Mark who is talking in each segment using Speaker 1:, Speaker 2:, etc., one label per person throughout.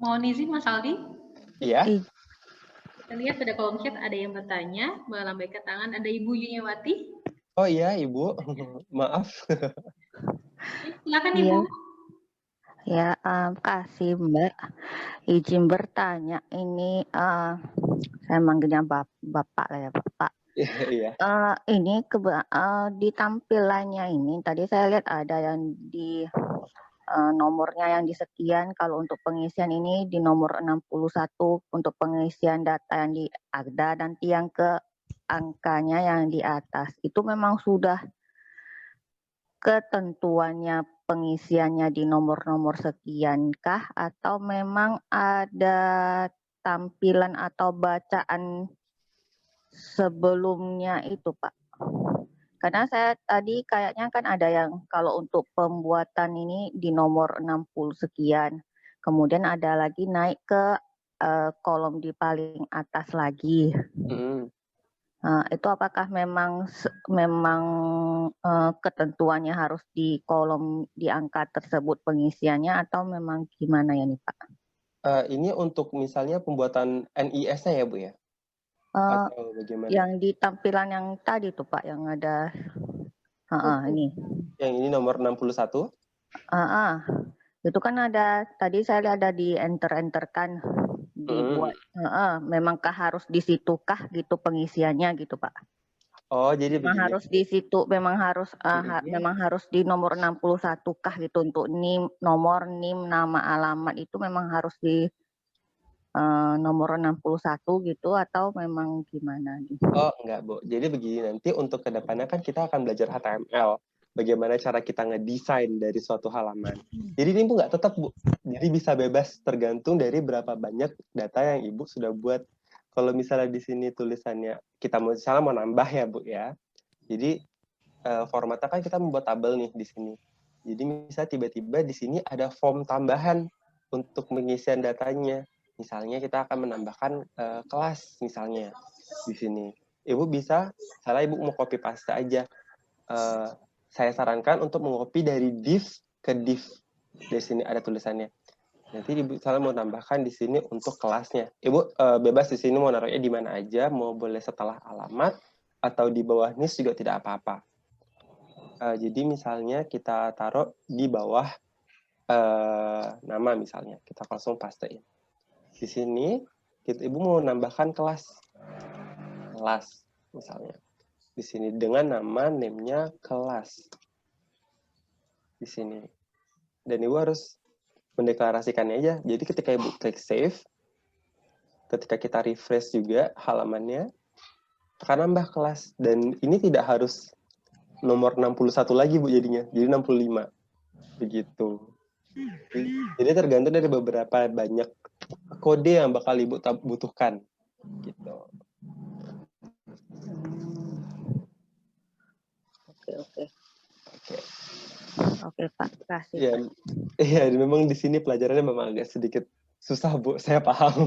Speaker 1: Mohon izin Mas Aldi.
Speaker 2: Iya.
Speaker 1: Kita lihat pada kolom chat ada yang bertanya, melambaikan tangan, ada Ibu Yuniawati.
Speaker 2: Oh iya, Ibu. Maaf.
Speaker 1: Silakan
Speaker 3: Iya.
Speaker 1: Ibu.
Speaker 3: Ya, kasih Mbak. Izin bertanya, ini saya manggilnya Bapak lah ya, Bapak.
Speaker 2: Iya.
Speaker 3: Ini di tampilannya ini, tadi saya lihat ada yang di nomornya yang di sekian, kalau untuk pengisian ini di nomor 61 untuk pengisian data yang di ada, nanti yang ke angkanya yang di atas. Itu memang sudah ketentuannya pengisiannya di nomor-nomor sekiankah, atau memang ada tampilan atau bacaan sebelumnya itu, Pak? Karena saya tadi kayaknya kan ada yang kalau untuk pembuatan ini di nomor 60 sekian, kemudian ada lagi naik ke kolom di paling atas lagi. Itu apakah memang ketentuannya harus di kolom di angka tersebut pengisiannya, atau memang gimana ya nih Pak?
Speaker 2: Ini untuk misalnya pembuatan NIS-nya ya Bu ya? Atau bagaimana?
Speaker 3: Yang di tampilan yang tadi tuh Pak, yang ada ini.
Speaker 2: Yang ini nomor 61?
Speaker 3: Itu kan ada, tadi saya lihat ada di enter-enterkan, dibuat. Memangkah harus di situkah gitu pengisiannya gitu Pak?
Speaker 2: Oh, jadi
Speaker 3: memang
Speaker 2: begini.
Speaker 3: harus di situ, memang harus di nomor 61 kah gitu untuk NIM, nomor NIM, nama alamat itu memang harus di nomor 61 gitu, atau memang gimana gitu?
Speaker 2: Oh, enggak, Bu. Jadi begini, nanti untuk kedepannya kan kita akan belajar HTML. Bagaimana cara kita ngedesain dari suatu halaman. Jadi ini Bu nggak tetap, Bu. Jadi bisa bebas tergantung dari berapa banyak data yang Ibu sudah buat. Kalau misalnya di sini tulisannya, kita misalnya mau nambah ya, Bu ya. Jadi formatnya kan kita membuat tabel nih di sini. Jadi misalnya tiba-tiba di sini ada form tambahan untuk pengisian datanya. Misalnya kita akan menambahkan kelas misalnya di sini. Ibu bisa, misalnya Ibu mau copy paste aja. Saya sarankan untuk mengcopy dari div ke div. Di sini ada tulisannya. Nanti Ibu misalnya mau tambahkan di sini untuk kelasnya. Ibu bebas di sini mau naruhnya di mana aja, mau boleh setelah alamat atau di bawah nis juga tidak apa-apa. Jadi misalnya kita taruh di bawah nama misalnya, kita langsung pastein. Di sini Ibu mau nambahkan kelas misalnya. Di sini dengan nama name-nya kelas. Di sini. Dan Ibu harus mendeklarasikannya aja. Jadi ketika Ibu klik save, ketika kita refresh juga halamannya, akan nambah kelas. Dan ini tidak harus nomor 61 lagi Bu jadinya. Jadi 65. Begitu. Jadi tergantung dari beberapa banyak kode yang bakal Ibu butuhkan. Gitu.
Speaker 3: Oke Pak, kasih.
Speaker 2: Ya, iya, memang di sini pelajarannya memang agak sedikit susah Bu, saya paham.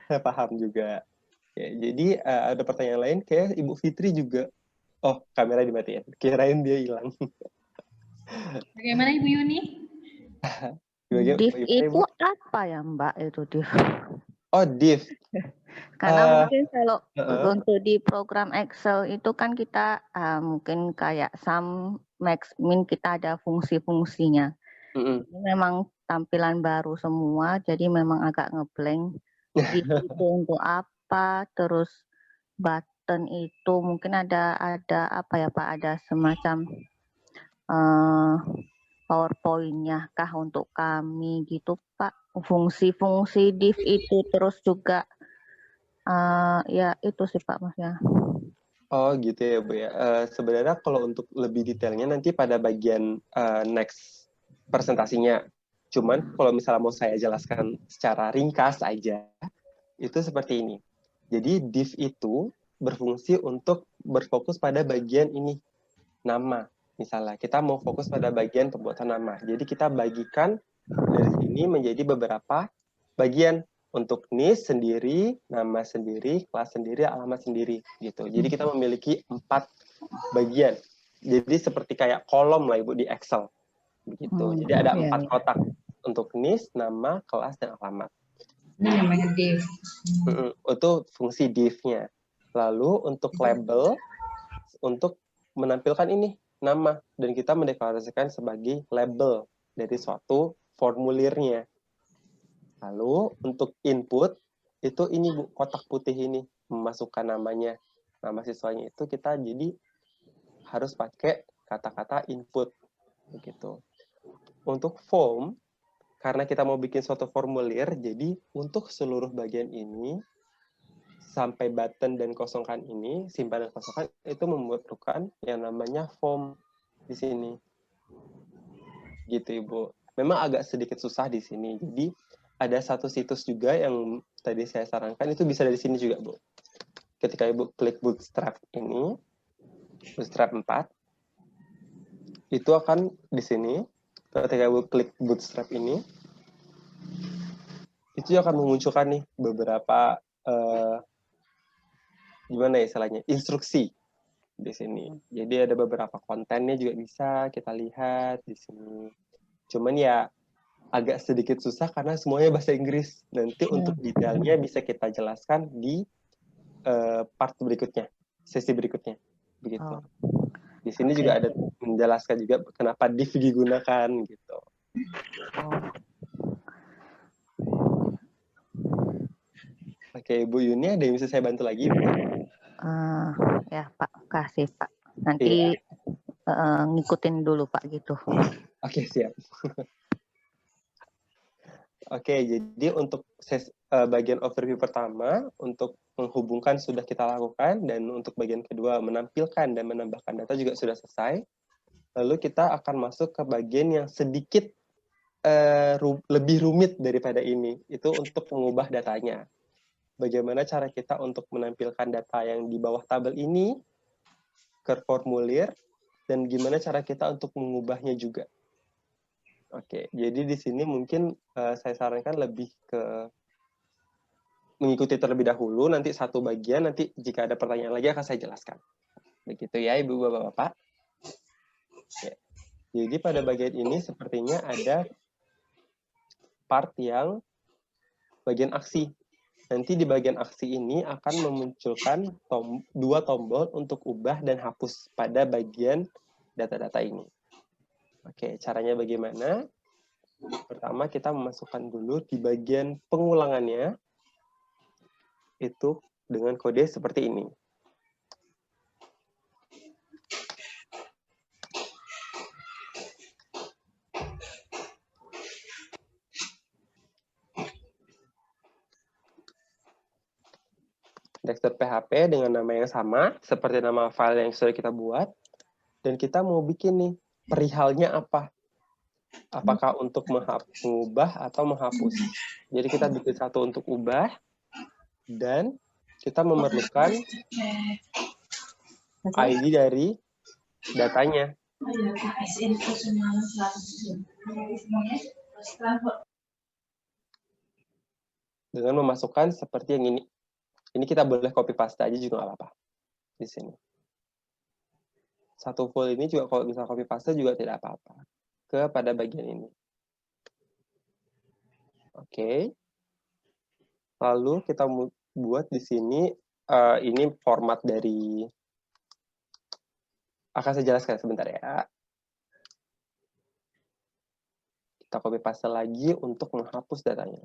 Speaker 2: Saya paham juga. Ya, jadi ada pertanyaan lain, kayak Ibu Fitri juga. Oh, kamera dimatiin. Kirain dia hilang.
Speaker 1: Bagaimana Ibu Yuni?
Speaker 3: Div itu apa ya Mbak itu div?
Speaker 2: Oh, div.
Speaker 3: Karena mungkin kalau untuk di program Excel itu kan kita mungkin kayak sum, max, min, kita ada fungsi-fungsinya. Ini memang tampilan baru semua, jadi memang agak ngeblank. Div itu untuk apa? Terus button itu mungkin ada apa ya Pak? Ada semacam PowerPoint-nya kah untuk kami gitu Pak? Fungsi-fungsi div itu, terus juga ya itu sih Pak maksudnya.
Speaker 2: Oh gitu ya Bu ya. Sebenarnya kalau untuk lebih detailnya nanti pada bagian next presentasinya. Cuman kalau misalnya mau saya jelaskan secara ringkas aja, itu seperti ini. Jadi div itu berfungsi untuk berfokus pada bagian ini, nama. Misalnya kita mau fokus pada bagian pembuatan nama. Jadi kita bagikan dari sini menjadi beberapa bagian untuk NIS sendiri, nama sendiri, kelas sendiri, alamat sendiri gitu. Jadi kita memiliki 4 bagian. Jadi seperti kayak kolom lah Ibu di Excel begitu. Jadi ada 4 kotak untuk NIS, nama, kelas, dan alamat.
Speaker 4: Ini namanya div.
Speaker 2: Itu fungsi div-nya. Lalu untuk label, untuk menampilkan ini nama dan kita mendeklarasikan sebagai label dari suatu formulirnya. Lalu untuk input itu ini Bu, kotak putih ini memasukkan namanya, nama siswanya itu kita jadi harus pakai kata-kata input begitu. Untuk form karena kita mau bikin suatu formulir, jadi untuk seluruh bagian ini sampai button dan kosongkan ini, simpan dan kosongkan itu membutuhkan yang namanya form di sini. Gitu Ibu. Memang agak sedikit susah di sini. Jadi ada satu situs juga yang tadi saya sarankan itu bisa dari sini juga, Bu. Ketika Ibu klik Bootstrap ini, Bootstrap 4, itu akan di sini. Ketika Ibu klik Bootstrap ini, itu akan memunculkan nih beberapa gimana ya istilahnya, instruksi di sini. Jadi ada beberapa kontennya juga bisa kita lihat di sini. Cuman ya agak sedikit susah karena semuanya bahasa Inggris. Nanti untuk detailnya bisa kita jelaskan di part berikutnya, sesi berikutnya, begitu. Di sini juga ada menjelaskan juga kenapa div digunakan gitu. Oke, Bu Yuni, ada yang bisa saya bantu lagi?
Speaker 3: Ya Pak, kasih Pak. Nanti ngikutin dulu Pak gitu.
Speaker 2: Oke, siap. Oke, jadi untuk bagian overview pertama, untuk menghubungkan sudah kita lakukan, dan untuk bagian kedua menampilkan dan menambahkan data juga sudah selesai. Lalu kita akan masuk ke bagian yang sedikit lebih rumit daripada ini, itu untuk mengubah datanya. Bagaimana cara kita untuk menampilkan data yang di bawah tabel ini ke formulir, dan gimana cara kita untuk mengubahnya juga. Oke, jadi di sini mungkin saya sarankan lebih ke mengikuti terlebih dahulu, nanti satu bagian, nanti jika ada pertanyaan lagi akan saya jelaskan. Begitu ya Ibu Bapak-Bapak. Oke. Jadi pada bagian ini sepertinya ada part yang bagian aksi. Nanti di bagian aksi ini akan memunculkan 2 tombol untuk ubah dan hapus pada bagian data-data ini. Oke, caranya bagaimana? Pertama, kita memasukkan dulu di bagian pengulangannya, itu dengan kode seperti ini. Desktop PHP dengan nama yang sama, seperti nama file yang sudah kita buat, dan kita mau bikin nih, perihalnya apa? Apakah untuk mengubah atau menghapus? Jadi kita bikin satu untuk ubah, dan kita memerlukan ID dari datanya. Dengan memasukkan seperti yang ini. Ini kita boleh copy paste aja juga nggak apa-apa di sini. Satu full ini juga kalau bisa copy paste juga tidak apa-apa kepada bagian ini. Oke. Lalu kita buat di sini ini format dari, akan saya jelaskan sebentar ya. Kita copy paste lagi untuk menghapus datanya.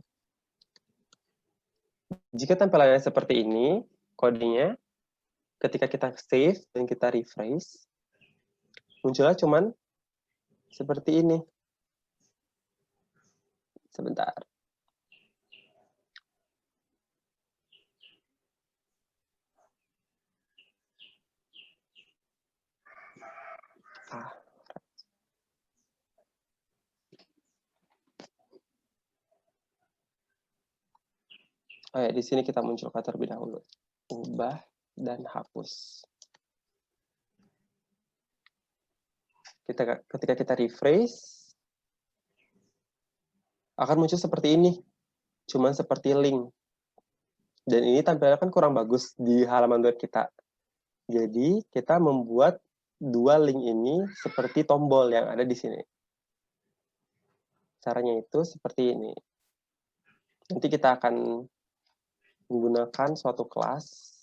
Speaker 2: Jika tampilannya seperti ini, kodenya, ketika kita save dan kita refresh, munculnya cuman seperti ini. Sebentar. Di sini kita munculkan terlebih dahulu. Ubah dan hapus. Ketika kita refresh, akan muncul seperti ini. cuman seperti link. Dan ini tampilnya kan kurang bagus di halaman web kita. Jadi kita membuat dua link ini seperti tombol yang ada di sini. Caranya itu seperti ini. Nanti kita akan menggunakan suatu kelas.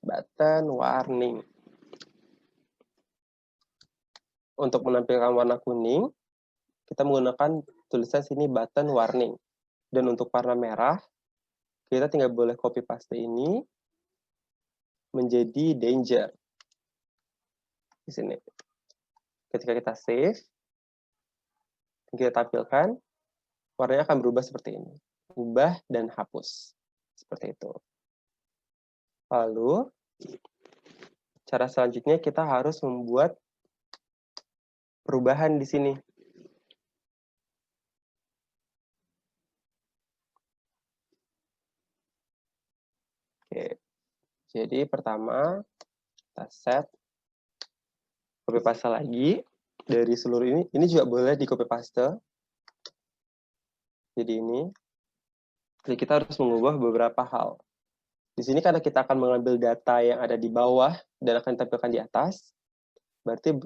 Speaker 2: Button warning. Untuk menampilkan warna kuning, kita menggunakan tulisan sini button warning. Dan untuk warna merah, kita tinggal boleh copy paste ini menjadi danger. Di sini. Ketika kita save, kita tampilkan, warnanya akan berubah seperti ini. Ubah dan hapus. Seperti itu. Lalu, cara selanjutnya kita harus membuat perubahan di sini. Oke. Jadi pertama, kita set copy paste lagi dari seluruh ini. Ini juga boleh di copy paste. Jadi ini. Jadi kita harus mengubah beberapa hal. Di sini karena kita akan mengambil data yang ada di bawah dan akan ditampilkan di atas, berarti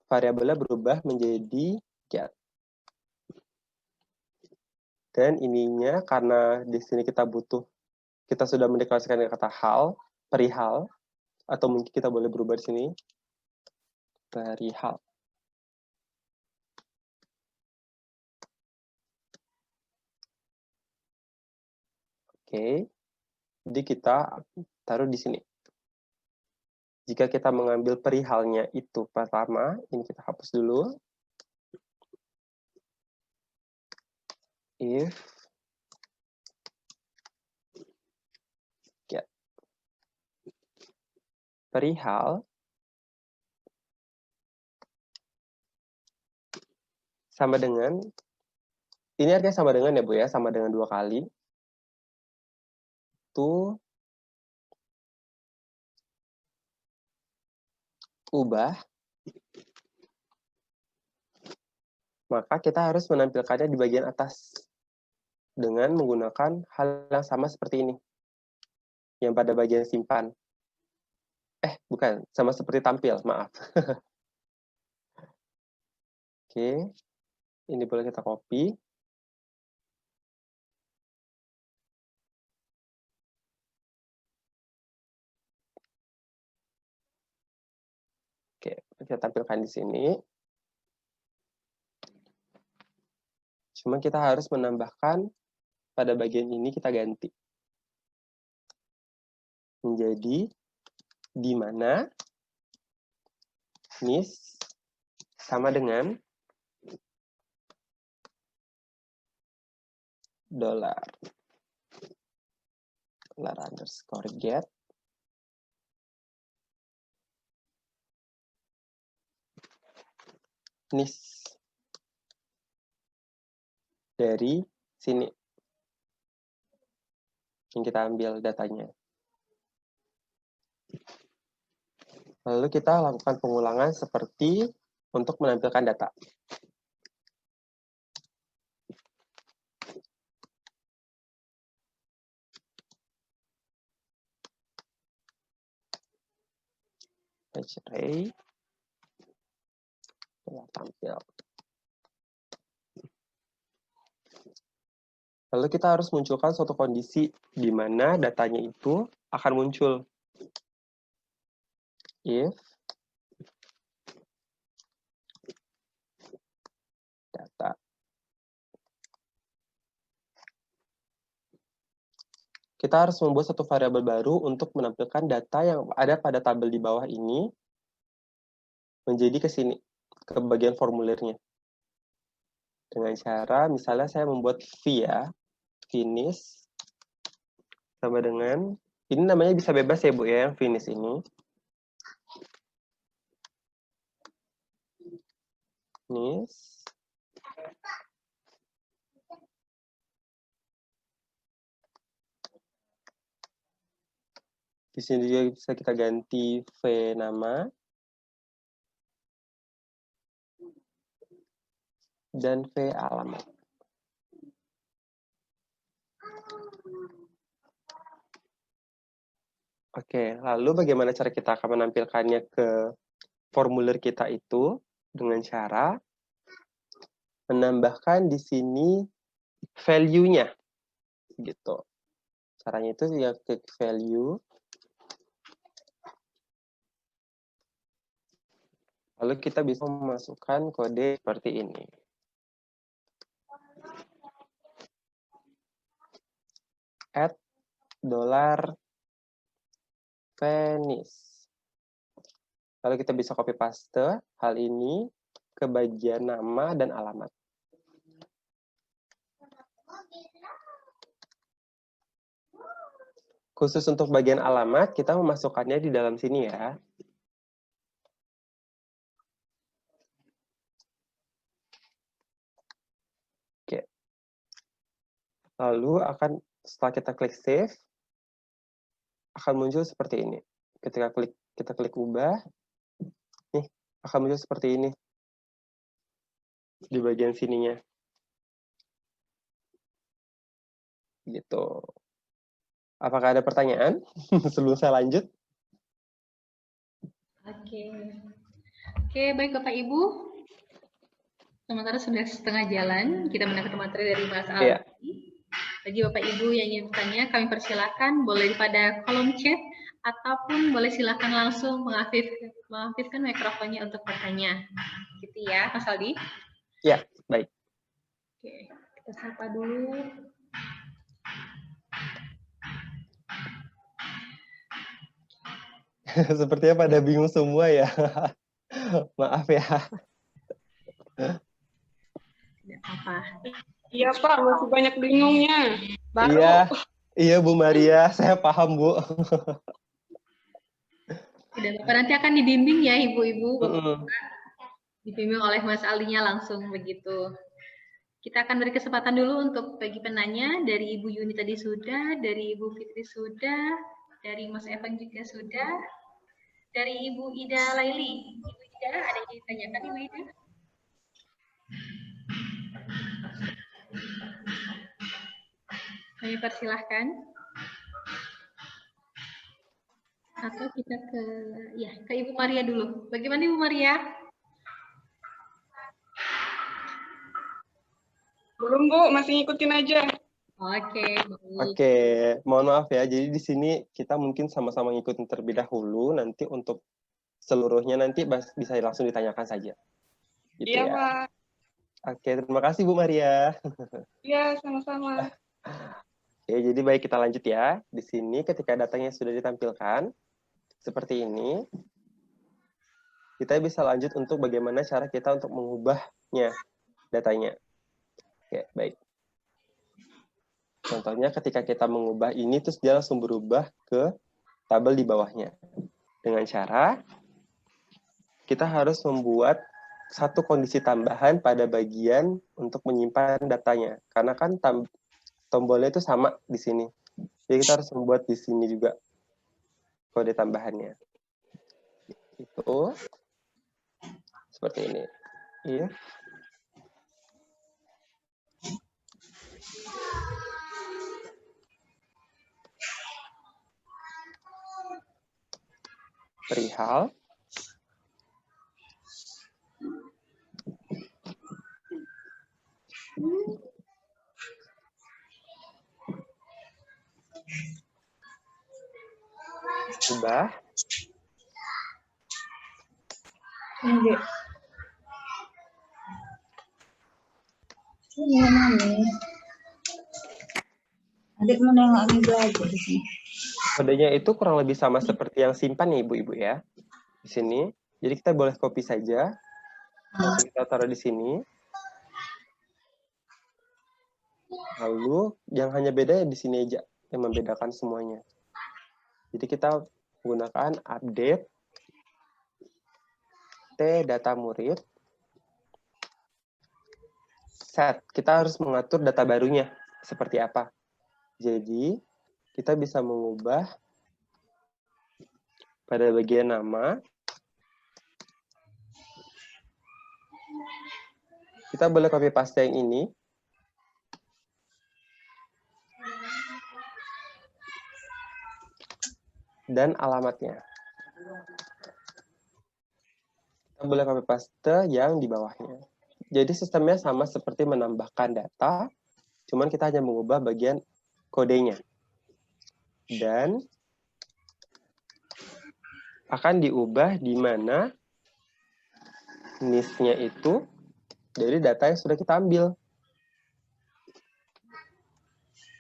Speaker 2: variabelnya berubah menjadi get. Dan ininya karena di sini kita sudah mendeklarasikan kata hal, perihal, atau mungkin kita boleh berubah di sini, perihal. Oke. Jadi kita taruh di sini. Jika kita mengambil perihalnya itu pertama, ini kita hapus dulu. If get perihal sama dengan, ini artinya sama dengan ya Bu ya, sama dengan 2 kali. Itu ubah, maka kita harus menampilkannya di bagian atas dengan menggunakan hal yang sama seperti ini, yang pada bagian simpan. Bukan, sama seperti tampil, maaf. Oke, ini boleh kita copy. Oke, kita tampilkan di sini. Cuma kita harus menambahkan pada bagian ini kita ganti. Menjadi di mana nis sama dengan $. $_ get nis dari sini yang kita ambil datanya. Lalu kita lakukan pengulangan seperti untuk menampilkan data. Page array telah tampil. Lalu kita harus munculkan suatu kondisi di mana datanya itu akan muncul. If data. Kita harus membuat satu variabel baru untuk menampilkan data yang ada pada tabel di bawah ini menjadi ke sini, ke bagian formulirnya. Dengan cara, misalnya saya membuat via finish sama dengan, ini namanya bisa bebas ya Bu ya, yang finish ini. Finish. Di sini juga bisa kita ganti V nama dan V alamat. Oke, lalu bagaimana cara kita akan menampilkannya ke formulir kita itu dengan cara menambahkan di sini value-nya gitu. Caranya itu ya klik value. Lalu kita bisa memasukkan kode seperti ini. @Venice. Lalu kita bisa copy paste hal ini ke bagian nama dan alamat. Khusus untuk bagian alamat, kita memasukkannya di dalam sini ya. Oke. Lalu setelah kita klik save, akan muncul seperti ini. Ketika kita klik ubah, nih akan muncul seperti ini di bagian sininya. Gitu. Apakah ada pertanyaan sebelum saya lanjut?
Speaker 1: Oke, baik Bapak Ibu. Sementara sudah setengah jalan, kita mendapat materi dari Mas Aldi.
Speaker 2: Iya.
Speaker 1: Bagi Bapak Ibu yang ingin bertanya, kami persilakan boleh pada kolom chat ataupun boleh silakan langsung mengaktifkan mikrofonnya untuk bertanya. Gitu ya, Mas Aldi?
Speaker 2: Ya, baik.
Speaker 1: Oke, kita sapa dulu.
Speaker 2: Sepertinya pada bingung semua ya. Maaf ya.
Speaker 1: Tidak apa.
Speaker 5: Iya Pak, masih banyak bingungnya. Baru.
Speaker 2: Iya Bu Maria, saya paham Bu.
Speaker 1: Tidak apa, nanti akan dibimbing ya Ibu-Ibu, dibimbing oleh Mas Aldinya langsung begitu. Kita akan beri kesempatan dulu untuk bagi penanya. Dari Ibu Yuni tadi sudah, dari Ibu Fitri sudah, dari Mas Evan juga sudah, dari Ibu Ida Laili. Ibu Ida, ada yang ditanyakan Ibu Ida? Kami persilahkan. Atau kita ke Ibu Maria dulu. Bagaimana Ibu Maria?
Speaker 5: Belum Bu, masih ngikutin aja.
Speaker 1: Oke,
Speaker 2: Oke, mohon maaf ya. Jadi di sini kita mungkin sama-sama ngikutin terlebih dahulu. Nanti untuk seluruhnya nanti bisa langsung ditanyakan saja. Gitu
Speaker 5: Iya
Speaker 2: ya.
Speaker 5: Pak.
Speaker 2: Oke, terima kasih Bu Maria.
Speaker 5: Iya, sama-sama.
Speaker 2: Oke, jadi baik kita lanjut ya. Di sini ketika datanya sudah ditampilkan seperti ini, kita bisa lanjut untuk bagaimana cara kita untuk mengubahnya datanya. Oke, baik. Contohnya ketika kita mengubah ini, terus dia langsung berubah ke tabel di bawahnya. Dengan cara, kita harus membuat satu kondisi tambahan pada bagian untuk menyimpan datanya. Karena kan tombolnya itu sama di sini. Jadi kita harus membuat di sini juga kode tambahannya. Itu seperti ini. Iya. Perihal ubah
Speaker 4: Adik mau nengok ini belajar di sini.
Speaker 2: kodenya itu kurang lebih sama seperti yang simpan ya Ibu-Ibu ya. Di sini. Jadi kita boleh copy saja. Kita taruh di sini. Lalu yang hanya beda di sini aja yang membedakan semuanya. Jadi kita menggunakan update data murid set. Kita harus mengatur data barunya seperti apa. Jadi kita bisa mengubah pada bagian nama, kita boleh copy paste yang ini. Dan alamatnya. Kita boleh copy paste yang di bawahnya. Jadi sistemnya sama seperti menambahkan data, cuman kita hanya mengubah bagian kodenya. Dan akan diubah di mana niche-nya itu dari data yang sudah kita ambil.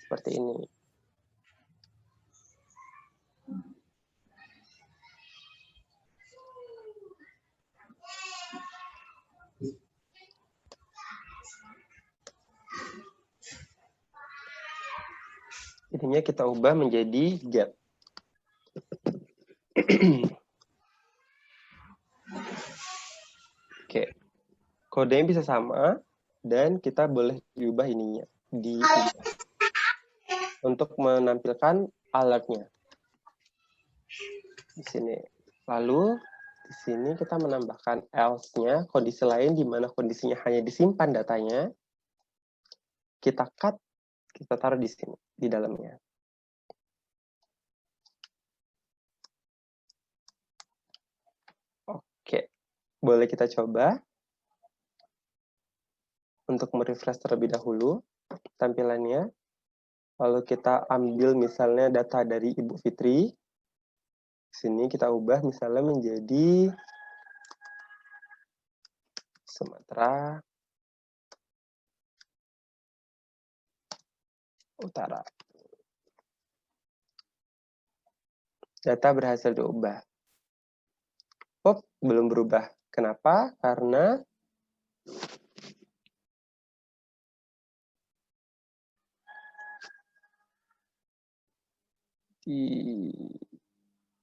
Speaker 2: Seperti ini. Ininya kita ubah menjadi get. Oke. Kodenya bisa sama dan kita boleh diubah ininya. Untuk menampilkan alertnya. Di sini. Lalu di sini kita menambahkan else-nya, kondisi lain di mana kondisinya hanya disimpan datanya. Kita cut, kita taruh di sini, di dalamnya. Oke, boleh kita coba untuk merefresh terlebih dahulu tampilannya. Lalu kita ambil misalnya data dari Ibu Fitri. Sini kita ubah misalnya menjadi Sumatera Utara. Data berhasil diubah. Oh, belum berubah. Kenapa? Karena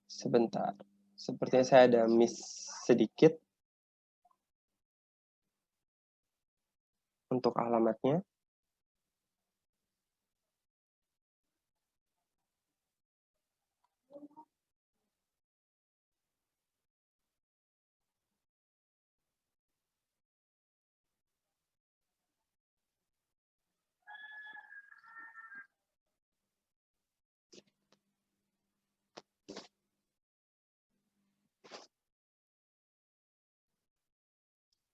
Speaker 2: sebentar. Sepertinya saya ada miss sedikit untuk alamatnya.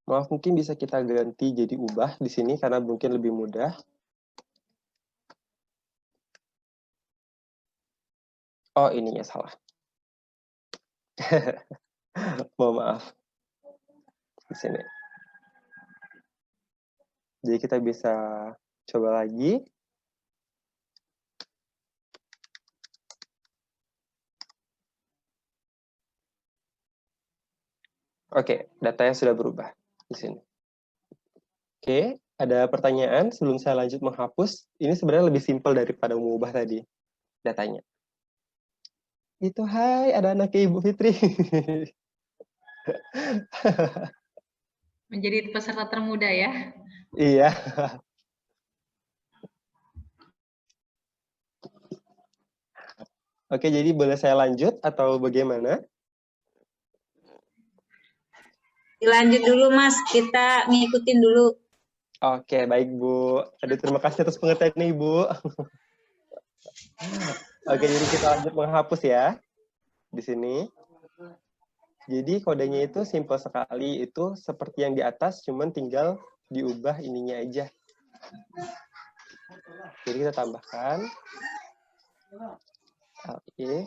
Speaker 2: Maaf, mungkin bisa kita ganti jadi ubah di sini karena mungkin lebih mudah. Oh, ininya salah. Mohon maaf. Di sini. Jadi kita bisa coba lagi. Oke, datanya sudah berubah di sini. Oke, ada pertanyaan sebelum saya lanjut menghapus. Ini sebenarnya lebih simpel daripada mengubah tadi datanya. Itu, hai, ada anaknya Ibu Fitri.
Speaker 1: Menjadi peserta termuda ya.
Speaker 2: Iya. Oke, jadi boleh saya lanjut atau bagaimana?
Speaker 4: Dilanjut dulu, Mas. Kita ngikutin dulu.
Speaker 2: Oke, baik, Bu. Aduh, terima kasih atas pengertiannya, Ibu. Oke, jadi kita lanjut menghapus ya. Di sini. Jadi kodenya itu simple sekali. Itu seperti yang di atas, cuman tinggal diubah ininya aja. Jadi kita tambahkan. Oke.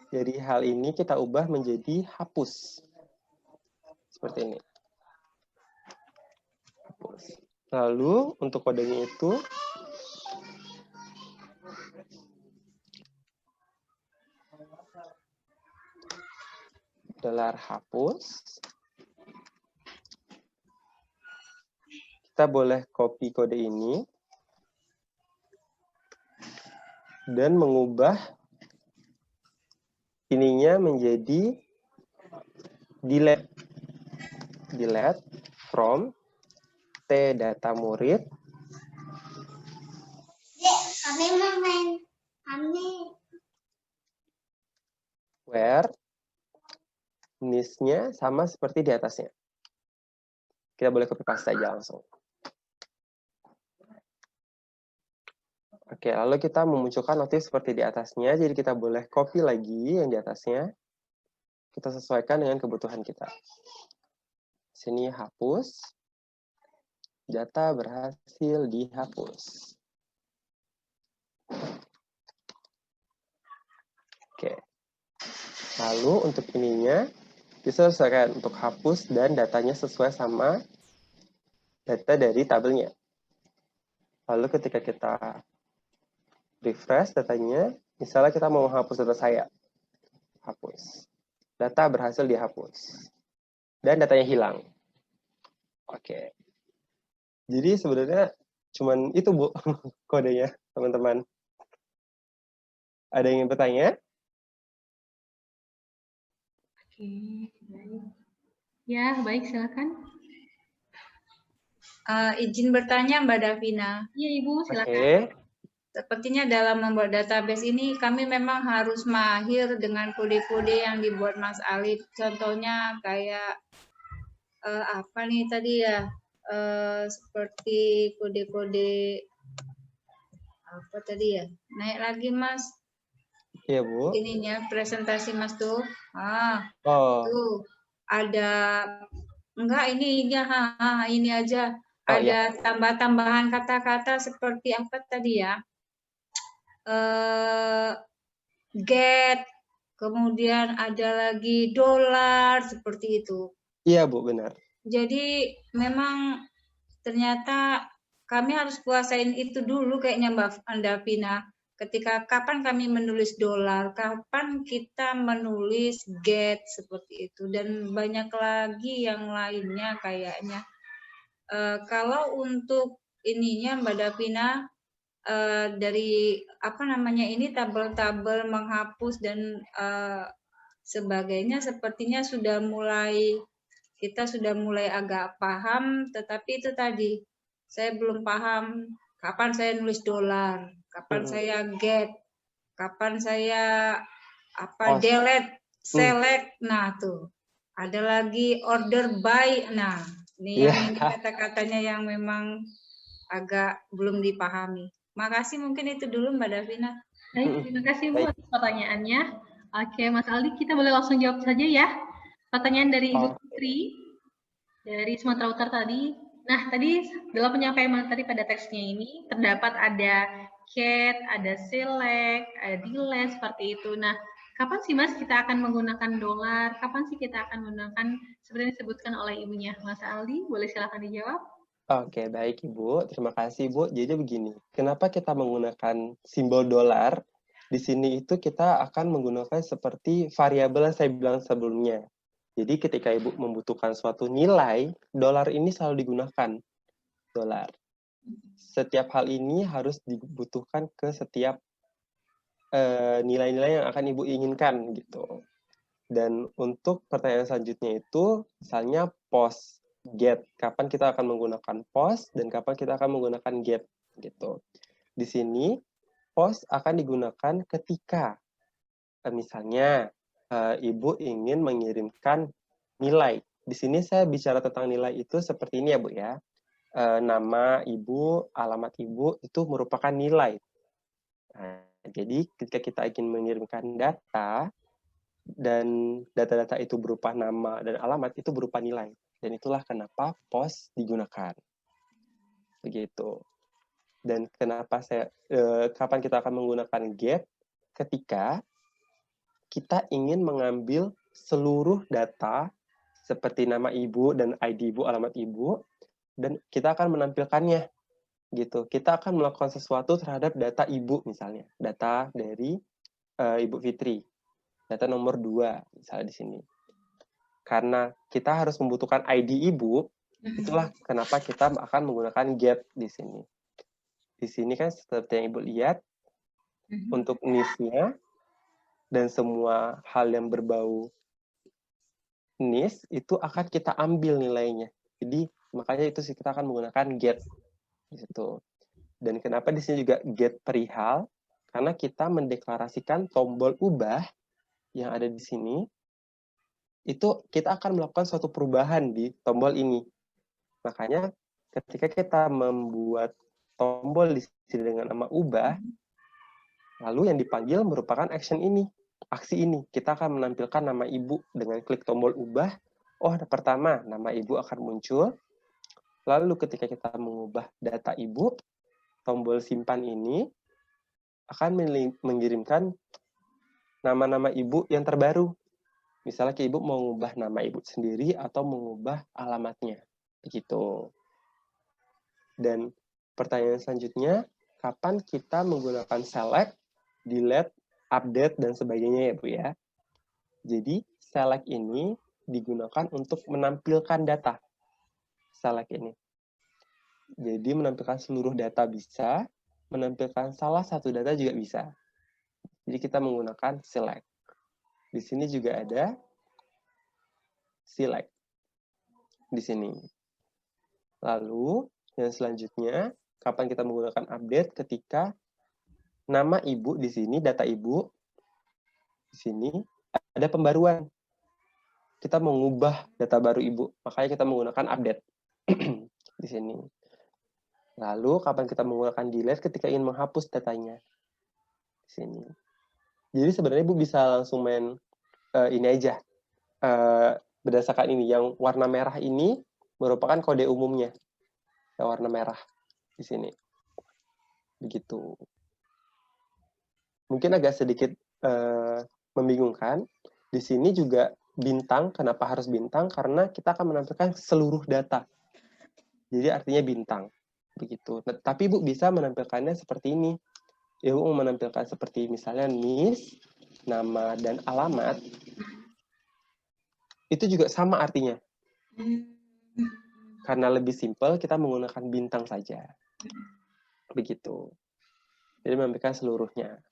Speaker 2: Jadi hal ini kita ubah menjadi hapus. Seperti ini. Hapus. Lalu untuk kodenya itu $hapus. Kita boleh copy kode ini dan mengubah ininya menjadi delete. Delete from T data murid. where NIS-nya sama seperti di atasnya. Kita boleh copy paste aja langsung. Oke, lalu kita memunculkan notif seperti di atasnya, jadi kita boleh copy lagi yang di atasnya. Kita sesuaikan dengan kebutuhan kita. Sini hapus. Data berhasil dihapus. Oke. Lalu untuk ininya, disesuaikan untuk hapus dan datanya sesuai sama data dari tabelnya. Lalu ketika kita refresh datanya, misalnya kita mau menghapus data saya. Hapus. Data berhasil dihapus. Dan datanya hilang. Oke. Jadi sebenarnya cuman itu, Bu, kodenya, teman-teman. Ada yang ingin bertanya?
Speaker 1: Oke, baik. Ya, baik, silakan.
Speaker 4: Izin bertanya Mbak Davina.
Speaker 1: Iya, Ibu, silakan.
Speaker 2: Oke.
Speaker 4: Sepertinya dalam membuat database ini kami memang harus mahir dengan kode-kode yang dibuat Mas Ali. Contohnya kayak apa nih tadi ya? Seperti kode-kode apa tadi ya? Naik lagi Mas.
Speaker 2: Iya, Bu.
Speaker 4: Ininya presentasi Mas tuh. Tuh ada enggak ini aja. Ada tambah-tambahan kata-kata seperti apa tadi ya? Get, kemudian ada lagi dolar, seperti itu.
Speaker 2: Iya, Bu, benar.
Speaker 4: Jadi memang ternyata kami harus kuasain itu dulu kayaknya Mbak Davina. Ketika kapan kami menulis dolar, kapan kita menulis get, seperti itu. Dan banyak lagi yang lainnya kayaknya. Kalau untuk ininya Mbak Davina, dari apa namanya ini tabel-tabel menghapus dan sebagainya sepertinya kita sudah mulai agak paham, tetapi itu tadi saya belum paham kapan saya nulis dolar, kapan saya get, kapan saya delete, select. Nah tuh ada lagi order by. Nah ini yang ini kata-katanya yang memang agak belum dipahami. Makasih, mungkin itu dulu Mbak Davina.
Speaker 1: Baik, terima kasih Bu atas pertanyaannya. Oke, Mas Aldi, kita boleh langsung jawab saja ya. Pertanyaan dari Ibu Putri dari Sumatera Utara tadi. Nah, tadi dalam penyampaian tadi pada teksnya ini terdapat ada get, ada select, ada delete seperti itu. Nah, kapan sih Mas kita akan menggunakan dolar? Kapan sih kita akan menggunakan seperti yang disebutkan oleh ibunya Mas Aldi? Boleh silakan dijawab.
Speaker 2: Oke, baik Ibu. Terima kasih, Bu. Jadi begini, kenapa kita menggunakan simbol dolar? Di sini itu kita akan menggunakan seperti variabel yang saya bilang sebelumnya. Jadi ketika Ibu membutuhkan suatu nilai, dolar ini selalu digunakan. Dolar. Setiap hal ini harus dibutuhkan ke setiap nilai-nilai yang akan Ibu inginkan, gitu. Dan untuk pertanyaan selanjutnya itu, misalnya post, get, kapan kita akan menggunakan post dan kapan kita akan menggunakan get, gitu. Di sini post akan digunakan ketika misalnya Ibu ingin mengirimkan nilai. Di sini saya bicara tentang nilai itu seperti ini ya Bu ya. Nama Ibu, alamat Ibu itu merupakan nilai. Nah, jadi ketika kita ingin mengirimkan data dan data-data itu berupa nama dan alamat itu berupa nilai, dan itulah kenapa post digunakan begitu. Dan kenapa kapan kita akan menggunakan get? Ketika kita ingin mengambil seluruh data seperti nama Ibu dan ID Ibu, alamat Ibu, dan kita akan menampilkannya gitu. Kita akan melakukan sesuatu terhadap data Ibu misalnya, data dari Ibu Fitri. Data nomor 2 misalnya di sini. Karena kita harus membutuhkan ID Ibu, itulah kenapa kita akan menggunakan get di sini. Di sini kan seperti yang Ibu lihat, untuk NIS-nya dan semua hal yang berbau NIS itu akan kita ambil nilainya. Jadi makanya itu sih kita akan menggunakan get di situ. Dan kenapa di sini juga get perihal? Karena kita mendeklarasikan tombol ubah yang ada di sini, itu kita akan melakukan suatu perubahan di tombol ini. Makanya ketika kita membuat tombol di sini dengan nama ubah, lalu yang dipanggil merupakan action ini, aksi ini. Kita akan menampilkan nama ibu dengan klik tombol ubah. Oh, pertama nama ibu akan muncul. Lalu ketika kita mengubah data ibu, tombol simpan ini akan mengirimkan nama-nama ibu yang terbaru. Misalnya ibu mau mengubah nama ibu sendiri atau mengubah alamatnya. Begitu. Dan pertanyaan selanjutnya, kapan kita menggunakan select, delete, update, dan sebagainya ya Bu ya. Jadi select ini digunakan untuk menampilkan data. Select ini. Jadi menampilkan seluruh data bisa, menampilkan salah satu data juga bisa. Jadi kita menggunakan select. Di sini juga ada select. Di sini. Lalu yang selanjutnya, kapan kita menggunakan update? Ketika nama ibu di sini, data ibu di sini ada pembaruan. Kita mengubah data baru ibu, makanya kita menggunakan update di sini. Lalu kapan kita menggunakan delete? Ketika ingin menghapus datanya di sini. Jadi sebenarnya ibu bisa langsung main ini aja, berdasarkan ini. Yang warna merah ini merupakan kode umumnya, yang warna merah di sini. Begitu. Mungkin agak sedikit membingungkan. Di sini juga bintang. Kenapa harus bintang? Karena kita akan menampilkan seluruh data. Jadi artinya bintang. Begitu. Nah, tapi Ibu bisa menampilkannya seperti ini. Ibu menampilkan seperti misalnya NIS, nama dan alamat. Itu juga sama artinya. Karena lebih simpel, kita menggunakan bintang saja. Begitu. Jadi menampilkan seluruhnya.